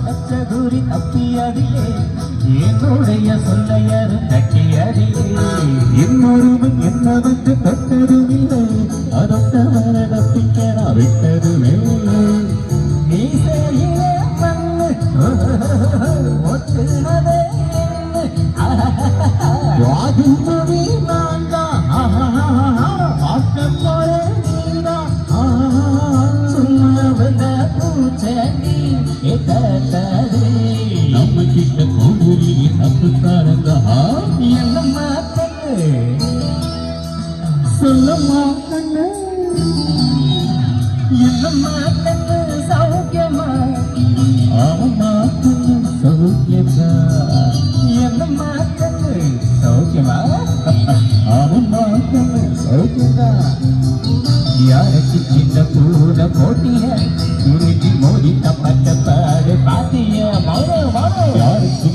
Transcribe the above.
வச்ச குறி தப்பியதிலே என்னுடைய சொல்லையர் தட்டியதிலே இன்னொருவன் என்ன வந்து தொட்டதும் இல்லை அதொட்டவர தப்பிக்க நான் விட்டதுமே மீசையிலே மண்ணு ஒட்டுனதே வாதுமொழி நான் தான் பார்க்க போற நீதான் சும்மாவத பூச்செடி எத்தது நம்ம கிட்ட கோபுரி தப்பு தாரங்க என்னம்மா கண்ணு சொல்லம்மா கண்ணு என்னம்மா கண்ணு சௌக்கியமா ஆமா கண்ணு சௌக்கியமா என்னம்மா கண்ணு சௌக்கியமா ஆமா கண்ணு சௌக்கியமா யாருக்கு சின்ன பூன போட்டிய குருஜி மோதி தப்பட்ட பாடு பாத்திய யாருக்கு